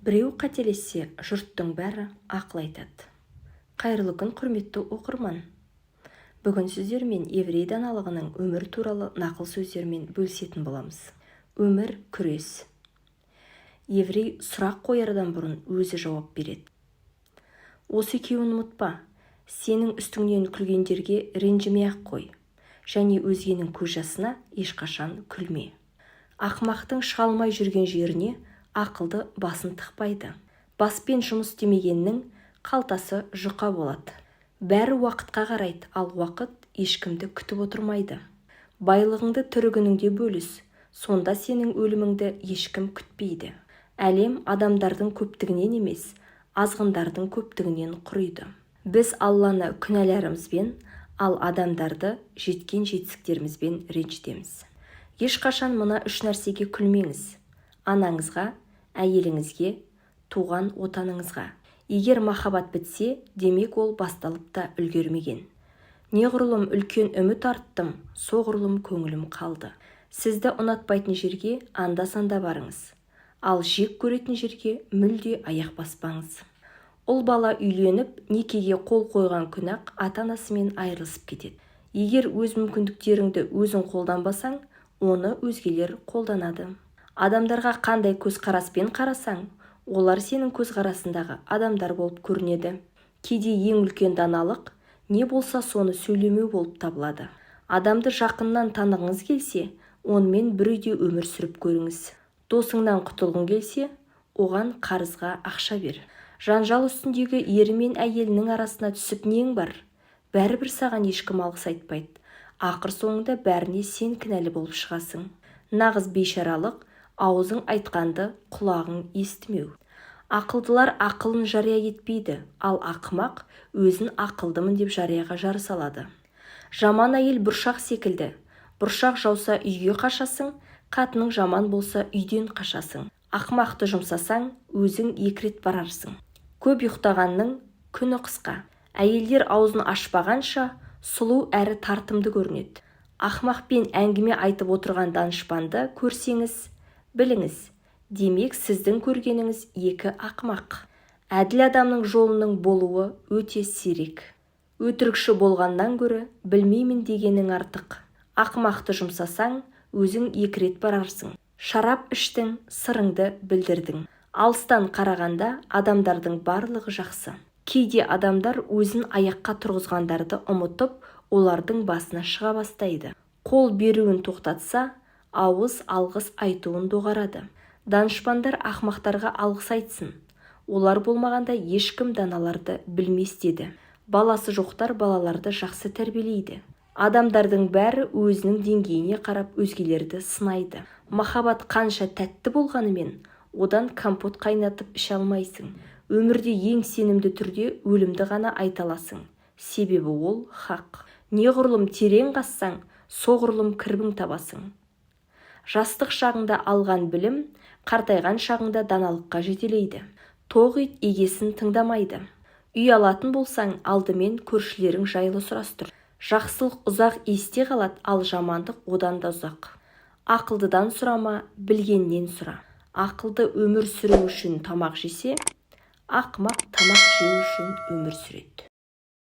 Біреу қателессе, жұрттың бәрі ақыл айтады. Қайырлы күн, құрметті оқырман. Бүгін сіздермен еврей даналығының өмір туралы нақыл сөздермен бөлісетін боламыз. Өмір күрес. Еврей сұрақ қоярдан бұрын өзі жауап береді. Осы екеуін ұмытпа, сенің үстіңнен күлгендерге ренжімей-ақ қой, және өзгенің көз жасына ешқашан күлме. Ақымақтың шыға алмай жүрген жеріне ақылды басын тықпайды. Баспен жұмыс істемегеннің қалтасы жұқа болады. Бәрі уақытқа қарайды, ал уақыт ешкімді күтіп отырмайды. Байлығыңды тірі күніңде бөліс, сонда сенің өліміңді ешкім күтпейді. Әлем адамдардың көптігінен емес, азғындардың көптігінен құриды. Біз Алланы күнәларымызбен, ал адамдарды жеткен жетістіктерімізбен ренжітеміз. Ешқашан мына үш нәрсеге күлмеңіз: анаңызға, әйеліңізге, туған отаныңызға. Егер махаббат бітсе, демек ол басталып та үлгермеген. Неғұрлым үлкен үміт арттым, соғұрлым көңілім қалды. Сізді ұнатпайтын жерге анда-санда барыңыз, ал жек көретін жерге мүлде аяқ баспаңыз. Ұл бала үйленіп, некеге қол қойған күні-ақ ата-анасымен айырылысып кетеді. Егер өз мүмкіндіктеріңді өзің қолданбасаң, оны өзгелер қолданады. Адамдарға қандай көзқараспен қарасаң, олар сенің көзқарасындағы адамдар болып көрінеді. Кейде ең үлкен даналық не болса соны сөйлемеу болып табылады. Адамды жақыннан танығыңыз келсе, онымен бір үйде өмір сүріп көріңіз. Досыңнан құтылғың келсе, оған қарызға ақша бер. Жанжал үстіндегі ері мен әйелінің арасына түсіп нең бар? Бәрібір саған ешкім алғыс айтпайды. Ақыр соңында бәріне сен кінәлі болып шығасың. Нағыз бейшаралық аузың айтқанды құлағың естімеу. Ақылдылар ақылын жария етпейді, ал ақымақ өзін ақылдымын деп жарияға жар салады. Жаман әйел бұршақ секілді. Бұршақ жауса үйге қашасың, қатының жаман болса үйден қашасың. Ақымақты жұмсасаң, өзің екі рет барарсың. Көп ұйықтағанның күні қысқа. Әйелдер аузын ашпағанша сұлу әрі тартымды көрінеді. Ақымақпен әңгіме айтып отырған данышпанды көрсеңіз, біліңіз, демек сіздің көргеніңіз екі ақымақ. Әділ адамның жолының болуы өте сирек. Өтірікші болғаннан гөрі білмеймін дегенің артық. Ақымақты жұмсасаң, өзің екі рет барарсың. Шарап іштің, сырыңды білдірдің. Алыстан қарағанда адамдардың барлығы жақсы. Кейде адамдар өзін аяққа тұрғызғандарды ұмытып, олардың басына шыға бастайды. Қол беруін тоқтатса, ауыз алғыс айтуын доғарады. Данышпандар ақымақтарға алғыс айтсын. Олар болмағанда ешкім даналарды білмес деді. Баласы жоқтар балаларды жақсы тәрбиелейді. Адамдардың бәрі өзінің деңгейіне қарап өзгелерді сынайды. Махаббат қанша тәтті болғанымен, одан компот қайнатып іше алмайсың. Өмірде ең сенімді түрде өлімді ғана айта аласың. Себебі ол хақ. Неғұрлым терең қазсаң, соғұрлым кірбің табасың. Жастық шағыңда алған білім, қартайған шағыңда даналыққа жетелейді. Тоқ ит егесін тыңдамайды. Үй алатын болсаң, алдымен көршілерің жайлы сұрастыр. Жақсылық ұзақ есте қалады, ал жамандық одан да ұзақ. Ақылдыдан сұрама, білгеннен сұра. Ақылды өмір сүру үшін тамақ жесе, ақымақ тамақ жеу үшін өмір сүреді.